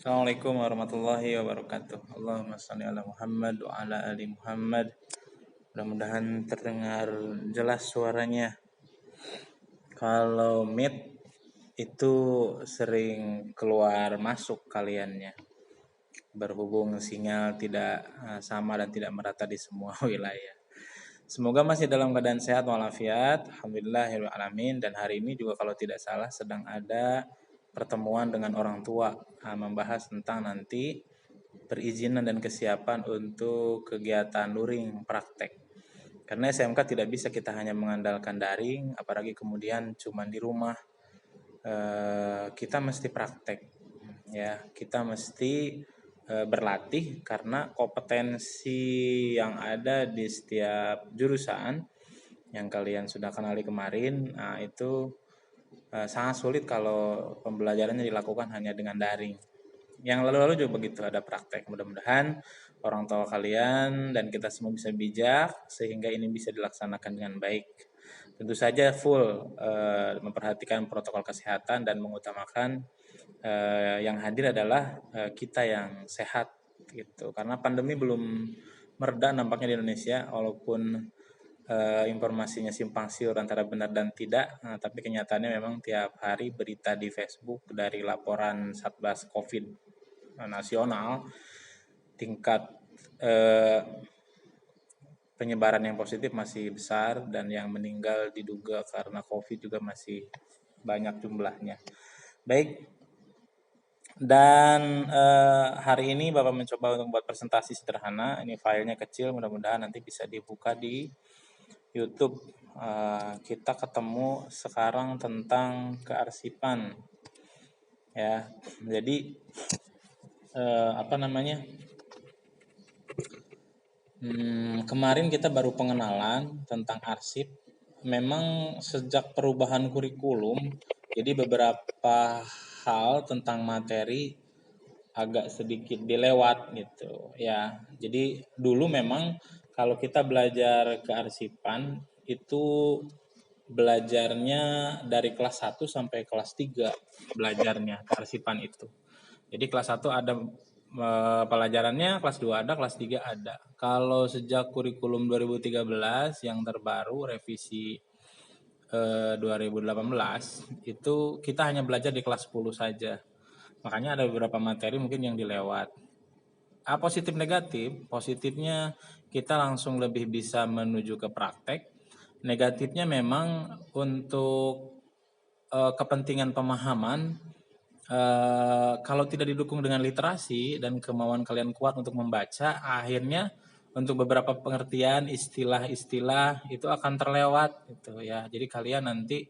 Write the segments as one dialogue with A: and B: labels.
A: Assalamualaikum warahmatullahi wabarakatuh. Allahumma shalli ala Muhammad wa ala ali Muhammad. Mudah-mudahan terdengar jelas suaranya. Kalau Meet itu sering keluar masuk kaliannya. Berhubung sinyal tidak sama dan tidak merata di semua wilayah. Semoga masih dalam keadaan sehat walafiat. Alhamdulillahirrahmanirrahim. Dan hari ini juga kalau tidak salah sedang ada pertemuan dengan orang tua membahas tentang nanti perizinan dan kesiapan untuk kegiatan luring praktek. Karena SMK tidak bisa kita hanya mengandalkan daring, apalagi kemudian cuma di rumah. Kita mesti praktek, ya. Kita mesti berlatih karena kompetensi yang ada di setiap jurusan yang kalian sudah kenali kemarin, nah itu sangat sulit kalau pembelajarannya dilakukan hanya dengan daring. Yang lalu-lalu juga begitu, ada praktek. Mudah-mudahan orang tua kalian dan kita semua bisa bijak sehingga ini bisa dilaksanakan dengan baik. Tentu saja full memperhatikan protokol kesehatan dan mengutamakan yang hadir adalah kita yang sehat gitu. Karena pandemi belum mereda nampaknya di Indonesia, walaupun informasinya simpang siur antara benar dan tidak, tapi kenyataannya memang tiap hari berita di Facebook dari laporan Satgas Covid nasional, tingkat penyebaran yang positif masih besar dan yang meninggal diduga karena Covid juga masih banyak jumlahnya. Baik, dan hari ini Bapak mencoba untuk membuat presentasi sederhana. Ini filenya kecil, mudah-mudahan nanti bisa dibuka di YouTube. Kita ketemu sekarang tentang kearsipan, ya. Jadi kemarin kita baru pengenalan tentang arsip. Memang sejak perubahan kurikulum, jadi beberapa hal tentang materi agak sedikit dilewat gitu ya. Jadi dulu memang kalau kita belajar kearsipan itu belajarnya dari kelas 1 sampai kelas 3 belajarnya kearsipan itu. Jadi kelas 1 ada pelajarannya, kelas 2 ada, kelas 3 ada. Kalau sejak kurikulum 2013 yang terbaru revisi 2018 itu kita hanya belajar di kelas 10 saja. Makanya ada beberapa materi mungkin yang dilewat. Positif negatif, positifnya kita langsung lebih bisa menuju ke praktek. Negatifnya memang untuk kepentingan pemahaman, kalau tidak didukung dengan literasi dan kemauan kalian kuat untuk membaca, akhirnya untuk beberapa pengertian istilah-istilah itu akan terlewat gitu ya. Jadi kalian nanti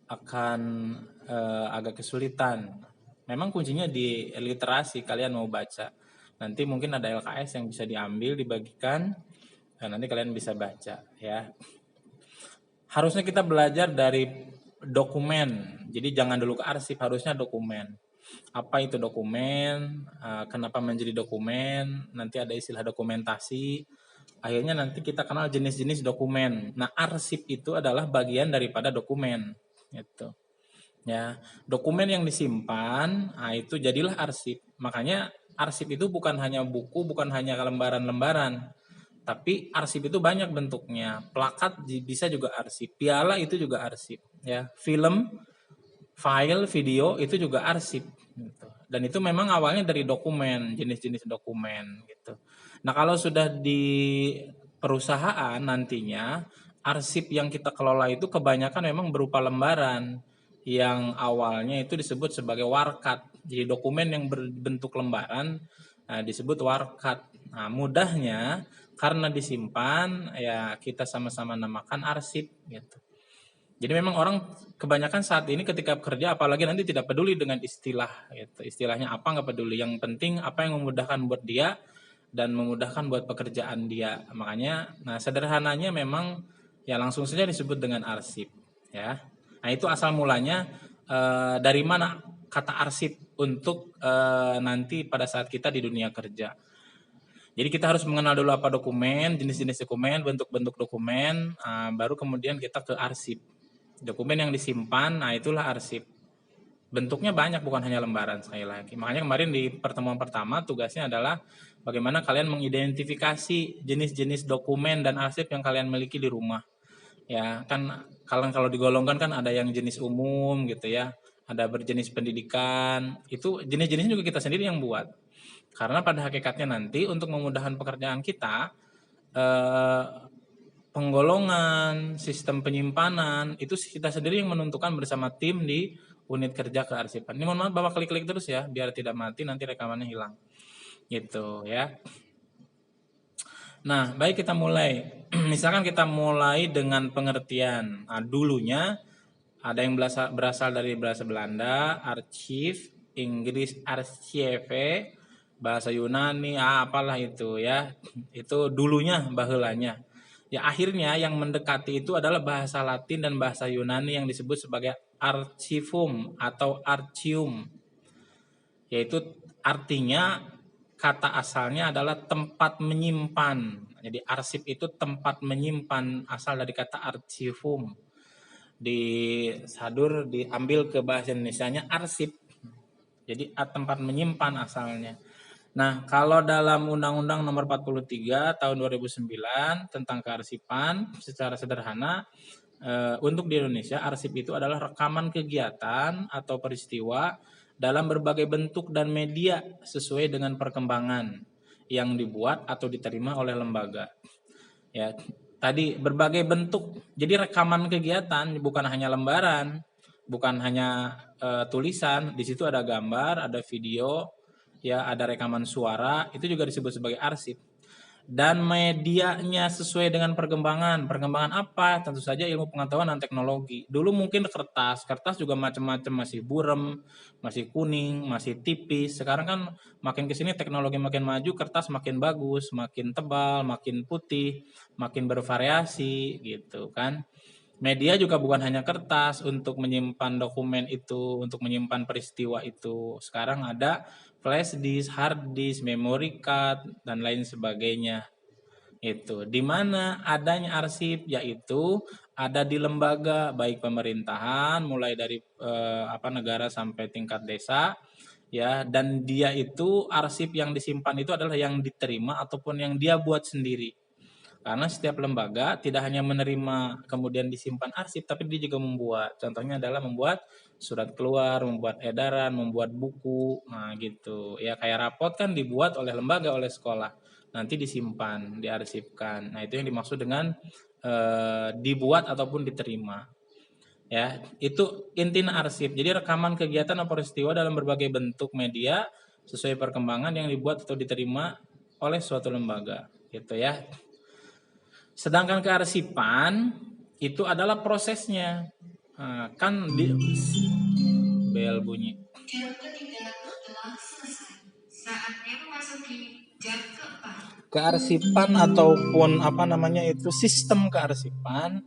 A: akan agak kesulitan. Memang kuncinya di literasi, kalian mau baca. Nanti mungkin ada LKS yang bisa diambil, dibagikan, dan nanti kalian bisa baca ya. Harusnya kita belajar dari dokumen. Jadi jangan dulu ke arsip, harusnya dokumen. Apa itu dokumen? Kenapa menjadi dokumen? Nanti ada istilah dokumentasi. Akhirnya nanti kita kenal jenis-jenis dokumen. Nah, arsip itu adalah bagian daripada dokumen. Gitu. Ya, dokumen yang disimpan, itu jadilah arsip. Makanya arsip itu bukan hanya buku, bukan hanya lembaran-lembaran. Tapi arsip itu banyak bentuknya. Plakat bisa juga arsip, piala itu juga arsip, ya. Film, file, video itu juga arsip gitu. Dan itu memang awalnya dari dokumen, jenis-jenis dokumen gitu. Nah, kalau sudah di perusahaan nantinya arsip yang kita kelola itu kebanyakan memang berupa lembaran yang awalnya itu disebut sebagai warkat. Jadi dokumen yang berbentuk lembaran disebut warkat. Nah, mudahnya karena disimpan ya kita sama-sama namakan arsip gitu. Jadi memang orang kebanyakan saat ini ketika bekerja apalagi nanti tidak peduli dengan istilah gitu. Istilahnya apa nggak peduli. Yang penting apa yang memudahkan buat dia dan memudahkan buat pekerjaan dia. Makanya sederhananya memang ya langsung saja disebut dengan arsip ya. Nah, itu asal mulanya dari mana kata arsip untuk nanti pada saat kita di dunia kerja. Jadi kita harus mengenal dulu apa dokumen, jenis-jenis dokumen, bentuk-bentuk dokumen, baru kemudian kita ke arsip. Dokumen yang disimpan, itulah arsip. Bentuknya banyak, bukan hanya lembaran sekali lagi. Makanya kemarin di pertemuan pertama tugasnya adalah bagaimana kalian mengidentifikasi jenis-jenis dokumen dan arsip yang kalian miliki di rumah. Ya, kan kalau digolongkan kan ada yang jenis umum gitu ya, ada berjenis pendidikan. Itu jenis-jenisnya juga kita sendiri yang buat. Karena pada hakikatnya nanti untuk memudahkan pekerjaan kita, eh, penggolongan, sistem penyimpanan, itu kita sendiri yang menentukan bersama tim di unit kerja kearsipan. Ini mohon maaf Bapak klik-klik terus ya, biar tidak mati nanti rekamannya hilang. Gitu ya. Nah, baik kita mulai. Misalkan kita mulai dengan pengertian. Nah, dulunya ada yang berasal dari bahasa Belanda, archive, Inggris archive, bahasa Yunani, apalah itu ya. Itu dulunya baheulanya. Ya akhirnya yang mendekati itu adalah bahasa Latin dan bahasa Yunani yang disebut sebagai archivum atau archium. Yaitu artinya kata asalnya adalah tempat menyimpan. Jadi arsip itu tempat menyimpan, asal dari kata archivum. Di Sadur diambil ke bahasa Indonesianya arsip. Jadi tempat menyimpan asalnya. Nah, kalau dalam Undang-Undang Nomor 43 Tahun 2009 tentang kearsipan, secara sederhana untuk di Indonesia arsip itu adalah rekaman kegiatan atau peristiwa dalam berbagai bentuk dan media sesuai dengan perkembangan yang dibuat atau diterima oleh lembaga. Ya, tadi berbagai bentuk. Jadi rekaman kegiatan bukan hanya lembaran, bukan hanya tulisan, di situ ada gambar, ada video, ya ada rekaman suara, itu juga disebut sebagai arsip. Dan medianya sesuai dengan perkembangan. Perkembangan apa? Tentu saja ilmu pengetahuan dan teknologi. Dulu mungkin kertas juga macam-macam, masih burem, masih kuning, masih tipis. Sekarang kan makin kesini teknologi makin maju, kertas makin bagus, makin tebal, makin putih, makin bervariasi gitu kan. Media juga bukan hanya kertas untuk menyimpan dokumen itu, untuk menyimpan peristiwa itu. Sekarang ada flash disk, hard disk, memory card, dan lain sebagainya. Itu di mana adanya arsip, yaitu ada di lembaga baik pemerintahan mulai dari negara sampai tingkat desa ya, dan dia itu arsip yang disimpan itu adalah yang diterima ataupun yang dia buat sendiri. Karena setiap lembaga tidak hanya menerima kemudian disimpan arsip, tapi dia juga membuat. Contohnya adalah membuat surat keluar, membuat edaran, membuat buku, nah gitu. Ya kayak rapot kan dibuat oleh lembaga, oleh sekolah. Nanti disimpan, diarsipkan. Nah itu yang dimaksud dengan dibuat ataupun diterima. Ya, itu intinya arsip. Jadi rekaman kegiatan atau peristiwa dalam berbagai bentuk media sesuai perkembangan yang dibuat atau diterima oleh suatu lembaga, gitu ya. Sedangkan kearsipan itu adalah prosesnya. Nah, kan di bel bunyi.
B: Jam ketiga telah selesai. Saatnya memasuki jam keempat.
A: Kearsipan ataupun itu sistem kearsipan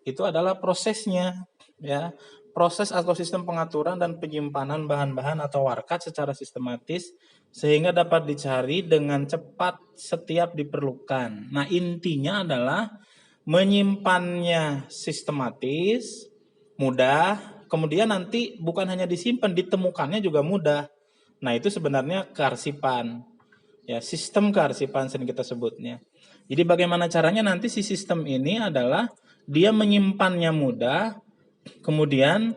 A: itu adalah prosesnya, ya. Proses atau sistem pengaturan dan penyimpanan bahan-bahan atau warkat secara sistematis sehingga dapat dicari dengan cepat setiap diperlukan. Nah, intinya adalah menyimpannya sistematis, mudah, kemudian nanti bukan hanya disimpan, ditemukannya juga mudah. Nah, itu sebenarnya kearsipan. Ya, sistem kearsipan sering kita sebutnya. Jadi bagaimana caranya nanti si sistem ini adalah dia menyimpannya mudah, kemudian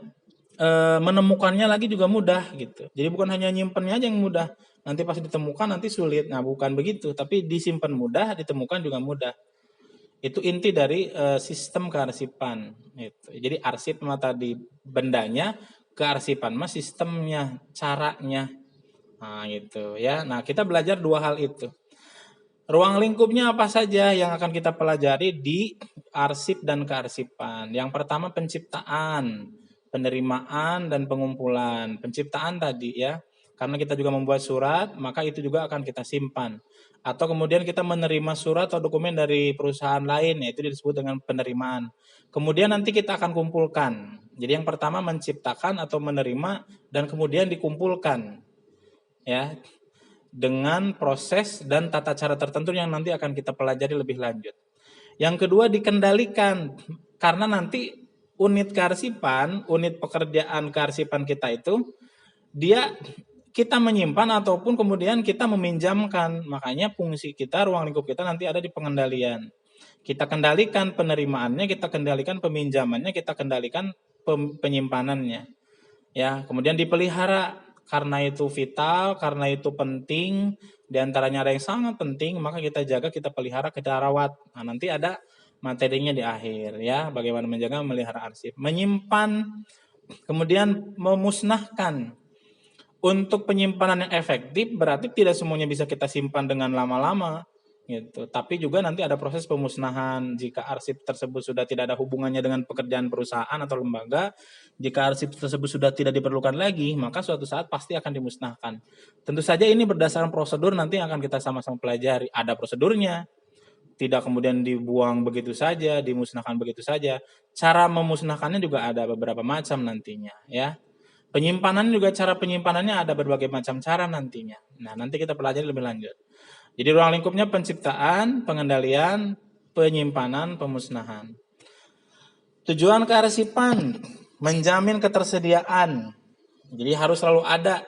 A: menemukannya lagi juga mudah gitu. Jadi bukan hanya nyimpannya aja yang mudah, nanti pas ditemukan nanti sulit. Nah, bukan begitu, tapi disimpan mudah, ditemukan juga mudah. Itu inti dari sistem kearsipan gitu. Jadi arsip mah tadi bendanya, kearsipan mah sistemnya, caranya. Nah, gitu ya. Nah, kita belajar dua hal itu. Ruang lingkupnya apa saja yang akan kita pelajari di arsip dan kearsipan? Yang pertama penciptaan, penerimaan dan pengumpulan. Penciptaan tadi ya, karena kita juga membuat surat, maka itu juga akan kita simpan. Atau kemudian kita menerima surat atau dokumen dari perusahaan lain, yaitu disebut dengan penerimaan. Kemudian nanti kita akan kumpulkan. Jadi yang pertama menciptakan atau menerima dan kemudian dikumpulkan. Ya, dengan proses dan tata cara tertentu yang nanti akan kita pelajari lebih lanjut. Yang kedua dikendalikan, karena nanti unit kearsipan, unit pekerjaan kearsipan kita itu dia kita menyimpan ataupun kemudian kita meminjamkan. Makanya fungsi kita, ruang lingkup kita nanti ada di pengendalian. Kita kendalikan penerimaannya, kita kendalikan peminjamannya, kita kendalikan penyimpanannya. Ya, kemudian dipelihara karena itu vital, karena itu penting, diantaranya ada yang sangat penting, maka kita jaga, kita pelihara, kita rawat. Nah, nanti ada materinya di akhir ya, bagaimana menjaga memelihara arsip. Menyimpan, kemudian memusnahkan. Untuk penyimpanan yang efektif berarti tidak semuanya bisa kita simpan dengan lama-lama gitu. Tapi juga nanti ada proses pemusnahan jika arsip tersebut sudah tidak ada hubungannya dengan pekerjaan perusahaan atau lembaga. Jika arsip tersebut sudah tidak diperlukan lagi, maka suatu saat pasti akan dimusnahkan. Tentu saja ini berdasarkan prosedur nanti akan kita sama-sama pelajari. Ada prosedurnya. Tidak kemudian dibuang begitu saja, dimusnahkan begitu saja. Cara memusnahkannya juga ada beberapa macam nantinya ya. Penyimpanan juga cara penyimpanannya ada berbagai macam cara nantinya. Nah, nanti kita pelajari lebih lanjut. Jadi ruang lingkupnya penciptaan, pengendalian, penyimpanan, pemusnahan. Tujuan kearsipan menjamin ketersediaan. Jadi harus selalu ada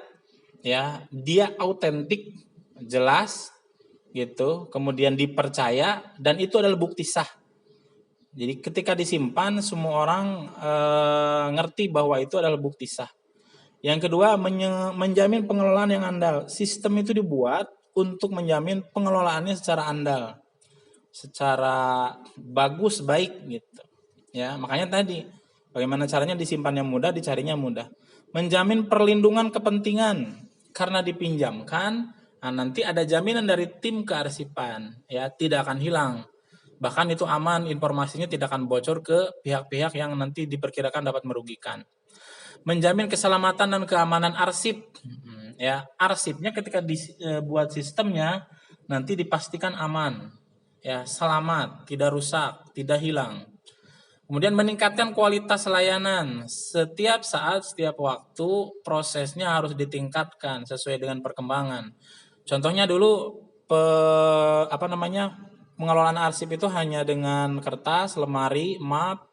A: ya, dia autentik, jelas gitu, kemudian dipercaya dan itu adalah bukti sah. Jadi ketika disimpan semua orang ngerti bahwa itu adalah bukti sah. Yang kedua, menjamin pengelolaan yang andal. Sistem itu dibuat untuk menjamin pengelolaannya secara andal, secara bagus, baik gitu. Ya, makanya tadi bagaimana caranya disimpannya mudah, dicarinya mudah. Menjamin perlindungan kepentingan karena dipinjamkan, nah nanti ada jaminan dari tim kearsipan, ya tidak akan hilang. Bahkan itu aman, informasinya tidak akan bocor ke pihak-pihak yang nanti diperkirakan dapat merugikan. Menjamin keselamatan dan keamanan arsip. Ya, arsipnya ketika dibuat sistemnya nanti dipastikan aman, ya selamat, tidak rusak, tidak hilang. Kemudian meningkatkan kualitas layanan. Setiap saat, setiap waktu prosesnya harus ditingkatkan sesuai dengan perkembangan. Contohnya dulu pengelolaan arsip itu hanya dengan kertas, lemari, map,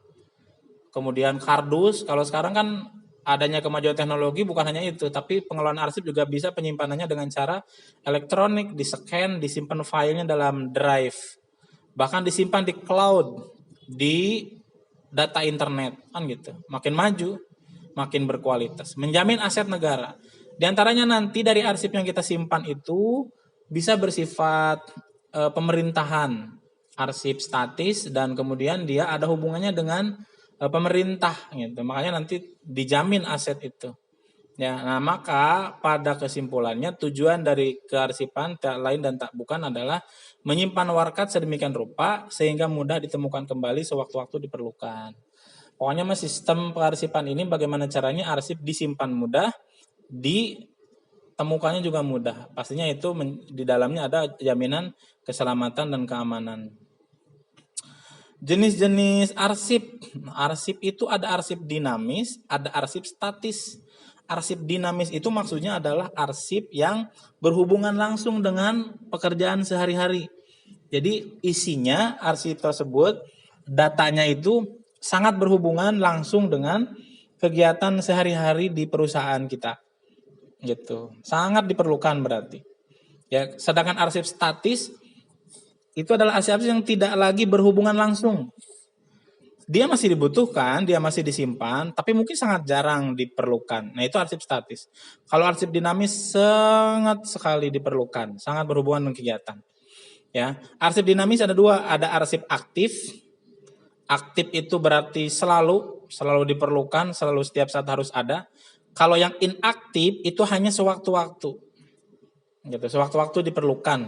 A: kemudian kardus. Kalau sekarang kan adanya kemajuan teknologi bukan hanya itu, tapi pengelolaan arsip juga bisa penyimpanannya dengan cara elektronik, di-scan, disimpan filenya dalam drive, bahkan disimpan di cloud, di data internet, kan gitu. Makin maju, makin berkualitas. Menjamin aset negara. Di antaranya nanti dari arsip yang kita simpan itu bisa bersifat pemerintahan, arsip statis, dan kemudian dia ada hubungannya dengan pemerintah gitu. Makanya nanti dijamin aset itu. Ya, nah maka pada kesimpulannya tujuan dari kearsipan tak lain dan tak bukan adalah menyimpan warkat sedemikian rupa sehingga mudah ditemukan kembali sewaktu-waktu diperlukan. Pokoknya mas sistem kearsipan ini bagaimana caranya arsip disimpan mudah, ditemukannya juga mudah. Pastinya itu di dalamnya ada jaminan keselamatan dan keamanan. Jenis-jenis arsip. Arsip itu ada arsip dinamis, ada arsip statis. Arsip dinamis itu maksudnya adalah arsip yang berhubungan langsung dengan pekerjaan sehari-hari. Jadi isinya arsip tersebut, datanya itu sangat berhubungan langsung dengan kegiatan sehari-hari di perusahaan kita. Gitu. Sangat diperlukan berarti. Ya, sedangkan arsip statis itu adalah arsip-arsip yang tidak lagi berhubungan langsung. Dia masih dibutuhkan, dia masih disimpan, tapi mungkin sangat jarang diperlukan. Nah, itu arsip statis. Kalau arsip dinamis sangat sekali diperlukan, sangat berhubungan dengan kegiatan. Ya, arsip dinamis ada dua, ada arsip aktif. Aktif itu berarti selalu diperlukan, selalu setiap saat harus ada. Kalau yang inaktif itu hanya sewaktu-waktu. Gitu, sewaktu-waktu diperlukan.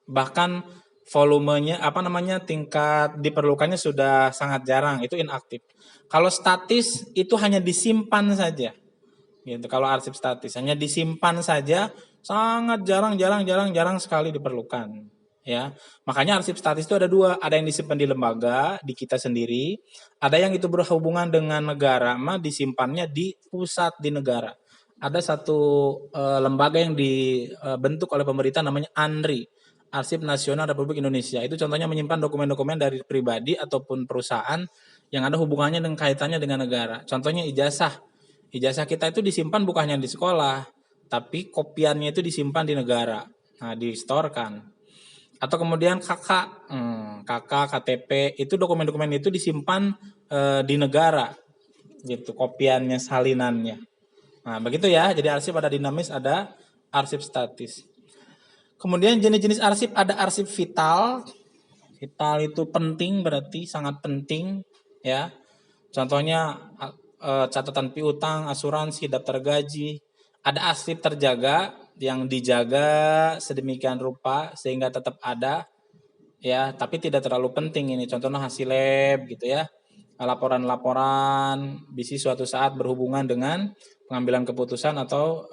A: Bahkan volumenya tingkat diperlukannya sudah sangat jarang, itu inaktif. Kalau statis itu hanya disimpan saja. Gitu. Kalau arsip statis hanya disimpan saja, sangat jarang sekali diperlukan. Ya, makanya arsip statis itu ada dua, ada yang disimpan di lembaga, di kita sendiri, ada yang itu berhubungan dengan negara, disimpannya di pusat di negara. Ada satu lembaga yang dibentuk oleh pemerintah namanya ANRI. Arsip Nasional Republik Indonesia. Itu contohnya menyimpan dokumen-dokumen dari pribadi ataupun perusahaan yang ada hubungannya dengan kaitannya dengan negara. Contohnya ijazah. Ijazah kita itu disimpan bukan hanya di sekolah, tapi kopiannya itu disimpan di negara. Nah, distorkan. Atau kemudian KK, KTP, itu dokumen-dokumen itu disimpan di negara, gitu, kopiannya, salinannya. Nah, begitu ya. Jadi arsip ada dinamis, ada arsip statis. Kemudian jenis-jenis arsip ada arsip vital. Vital itu penting, berarti sangat penting, ya. Contohnya catatan piutang, asuransi, daftar gaji. Ada arsip terjaga yang dijaga sedemikian rupa sehingga tetap ada, ya, tapi tidak terlalu penting ini. Contohnya hasil lab gitu ya. Laporan-laporan bisa suatu saat berhubungan dengan pengambilan keputusan atau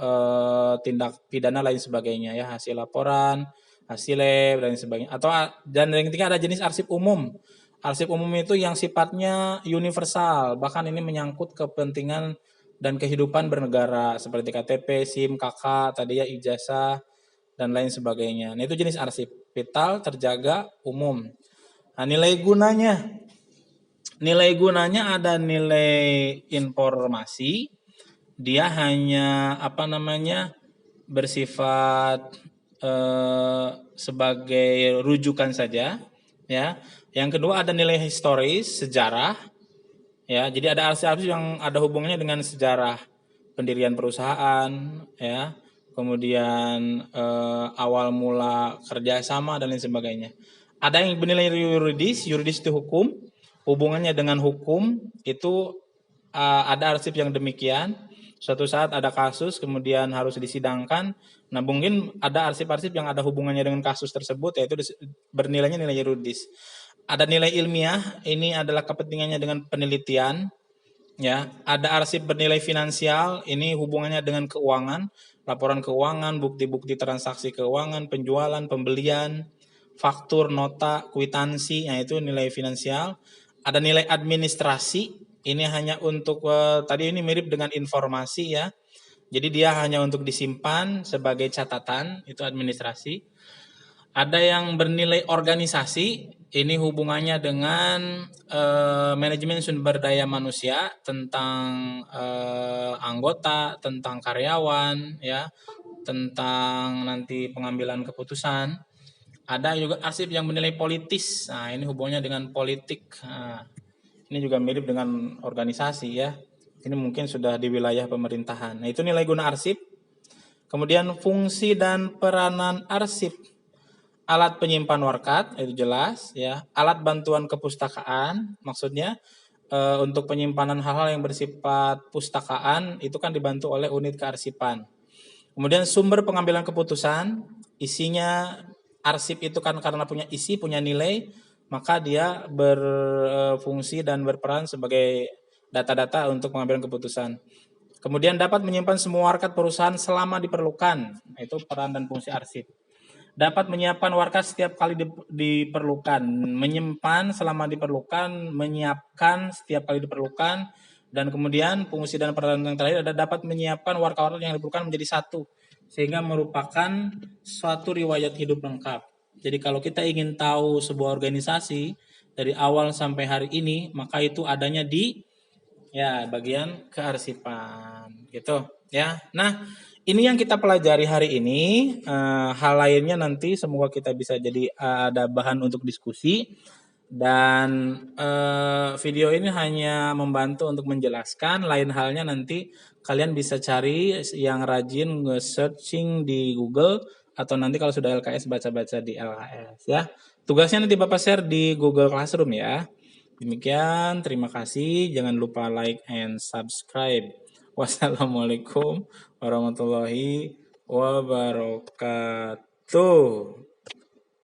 A: tindak pidana lain sebagainya ya, hasil laporan, hasil lab dan sebagainya. Atau dan yang ketiga ada jenis arsip umum. Arsip umum itu yang sifatnya universal, bahkan ini menyangkut kepentingan dan kehidupan bernegara seperti KTP, SIM, KK, tadi ya ijazah dan lain sebagainya. Nah, itu jenis arsip vital, terjaga, umum. Nah, nilai gunanya ada nilai informasi, dia hanya bersifat sebagai rujukan saja, ya. Yang kedua ada nilai historis, sejarah, ya. Jadi ada arsip-arsip yang ada hubungannya dengan sejarah pendirian perusahaan, ya. Kemudian awal mula kerjasama dan lain sebagainya. Ada yang bernilai yuridis itu hukum, hubungannya dengan hukum itu ada arsip yang demikian. Suatu saat ada kasus kemudian harus disidangkan. Nah, mungkin ada arsip-arsip yang ada hubungannya dengan kasus tersebut, yaitu bernilainya nilai yuridis. Ada nilai ilmiah, ini adalah kepentingannya dengan penelitian, ya. Ada arsip bernilai finansial, ini hubungannya dengan keuangan, laporan keuangan, bukti-bukti transaksi keuangan, penjualan, pembelian, faktur, nota, kwitansi, nah itu nilai finansial. Ada nilai administrasi, ini hanya untuk tadi ini mirip dengan informasi ya. Jadi dia hanya untuk disimpan sebagai catatan, itu administrasi. Ada yang bernilai organisasi, ini hubungannya dengan manajemen sumber daya manusia, tentang anggota, tentang karyawan, ya, tentang nanti pengambilan keputusan. Ada juga arsip yang bernilai politis. Nah, ini hubungannya dengan politik. Nah, ini juga mirip dengan organisasi ya. Ini mungkin sudah di wilayah pemerintahan. Nah, itu nilai guna arsip. Kemudian fungsi dan peranan arsip. Alat penyimpan warkat, itu jelas ya. Alat bantuan kepustakaan, maksudnya untuk penyimpanan hal-hal yang bersifat pustakaan itu kan dibantu oleh unit kearsipan. Kemudian sumber pengambilan keputusan, isinya arsip itu kan karena punya isi, punya nilai, maka dia berfungsi dan berperan sebagai data-data untuk pengambilan keputusan. Kemudian dapat menyimpan semua warkat perusahaan selama diperlukan, itu peran dan fungsi arsip. Dapat menyiapkan warkat setiap kali diperlukan, menyimpan selama diperlukan, menyiapkan setiap kali diperlukan, dan kemudian fungsi dan peran yang terakhir ada dapat menyiapkan warkat-warkat yang diperlukan menjadi satu, sehingga merupakan suatu riwayat hidup lengkap. Jadi kalau kita ingin tahu sebuah organisasi dari awal sampai hari ini, maka itu adanya di bagian kearsipan, gitu ya. Nah, ini yang kita pelajari hari ini. Hal lainnya nanti semoga kita bisa jadi ada bahan untuk diskusi. Dan video ini hanya membantu untuk menjelaskan. Lain halnya nanti kalian bisa cari yang rajin nge-searching di Google. Atau nanti kalau sudah LKS baca-baca di LKS ya. Tugasnya nanti Bapak share di Google Classroom ya. Demikian, terima kasih. Jangan lupa like and subscribe. Wassalamualaikum warahmatullahi wabarakatuh.